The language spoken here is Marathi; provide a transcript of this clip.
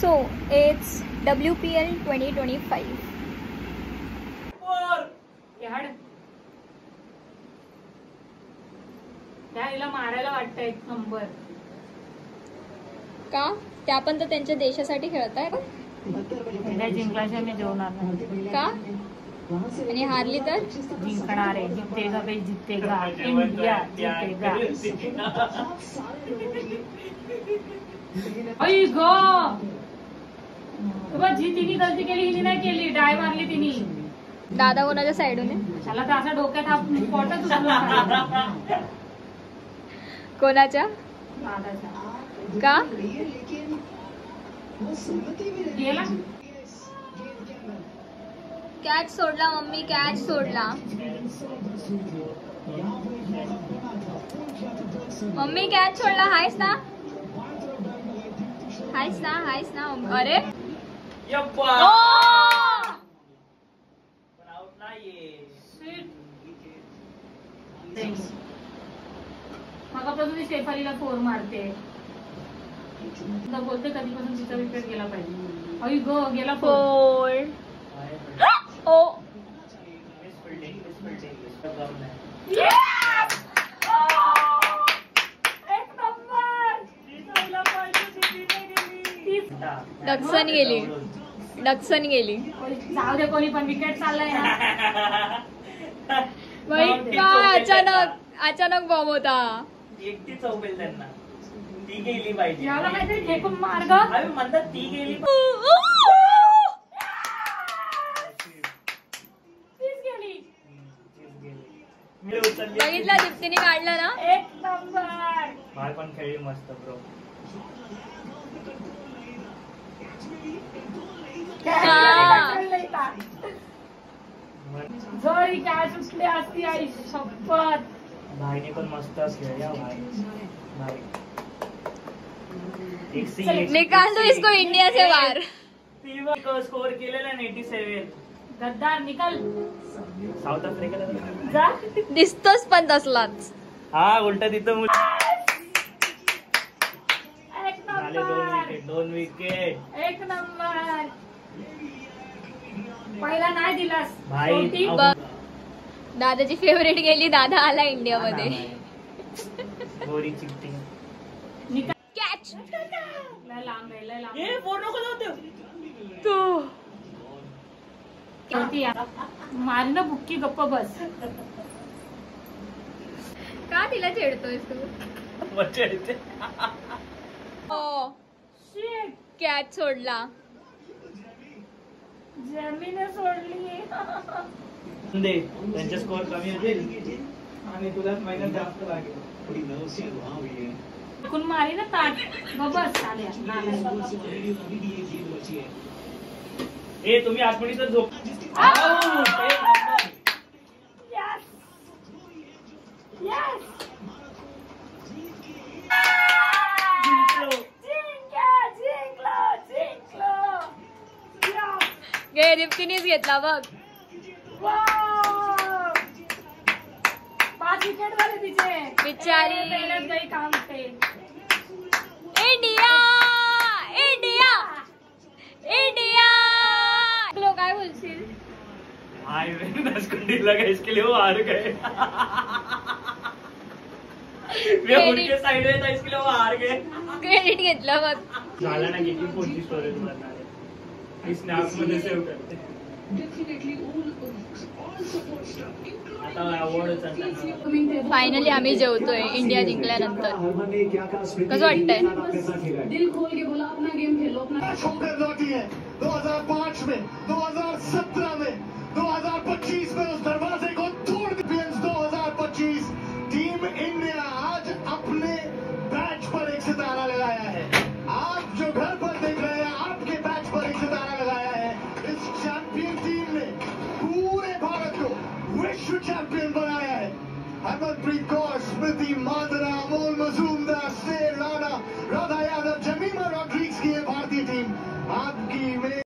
So it's WPL 2025. त्याला मारायला वाटतं एक नंबर का? त्या पण तर त्यांच्या देशासाठी खेळत आहे जिंकल्याशिवाय मी जेवणार का? आणि हारली तर जिंकणार आहे. जितेगा भाई जितेगा, इंडिया जितेगा. आई गो जी तिने गलती केली हिने नाही केली, डाय मारली तिने. दादा कोणाच्या साईडून आहे? त्याला तर असा डोक्यात हा पोटच उचलला. कोणाच्या? दादाच्या. का? गेला कॅच सोडला मम्मी, कॅच सोडला मम्मी, कॅच सोडला. हायस ना, हायस ना, हायस ना. अरे मगापासून ती शेफालीला फोर मारते. बोलते कधीपासून तिचा विकेट गेला पाहिजे. आई गो गेला फोर. ओ डक्सन गेली, डक्सन गेली. जाऊ दे, कोणी पण विकेट चाललाय ना. काय अचानक अचानक बॉम्ब होता. एकटी चौकेल त्यांना, ती गेली पाहिजे. याला काहीतरी फेकून मार्ग म्हणतात ती गेली. बघितला दीप्तीने काढलं ना. एक नंबर. बाळ पण खेळली मस्त ब्रो. जरी काय सुटली असती आई शपथ. भाईने पण मस्त खेळली भाई. निकाल दो इसको इंडिया से बाहर. स्कोर केलेला 87. गद्दार निकाल. साऊथ आफ्रिकेला जा. दिसतोच पण तसलाच. हा उलटा तिथं एक नंबर. 2 विकेट. एक नंबर. पहिला नाही दिलास भाई. दादाची फेवरेट गेली. दादा आला इंडिया मध्ये. गोरी चिट्टी. कॅच. लय लांब आहे, लय लांब. ये फोन नको जाऊ तू मारन बुक्की, गप्प बस. का तिला छेडतोयस तू? मजा येते. कॅच सोडला. जमीन सोडली. दे त्यांचे स्कोर कमी होतील आणि तुला महिन्यात जास्त लागेल. कोण मारी ना ताट. बस आल्या. ए तुम्ही आठवणी तर झोप. गे दीप्तीनेच घेतला बघ. 5 विकेट झाले तिचे. बिचारी. काही काम ते. India India India. लोक काय बोलशील? इसके लिए वो हार गए. मैं उनके साइड में था, इसके लिए वो हार गए. क्रेडिट घेतलं बघ. झाला ना किती कोणती स्टोरेज बनणार आहे. स्नॅप मध्ये सेव्ह करते. आता अवॉर्ड. फायनली आम्ही जेवतोय इंडिया जिंकल्यानंतर. कसं वाटतंय? दिल खोल के बोला अपना गेम खेलो अपना. 2005 में, 2017 में, 2025 में उस दरवाजे को तोड़ दिया. 2025 टीम इंडिया आज अपने बैच पर एक सितारा लगाया है. आप जो घर पर देख रहे हैं, आपके बैच पर एक सितारा लगाया है. इस चैंपियन टीम ने पूरे भारत को विश्व चैंपियन बनाया है. हरमनप्रीत कौर, स्मृति मांदना, अमोल मजूमदार, शेर राणा, राधा यादव, जमीमा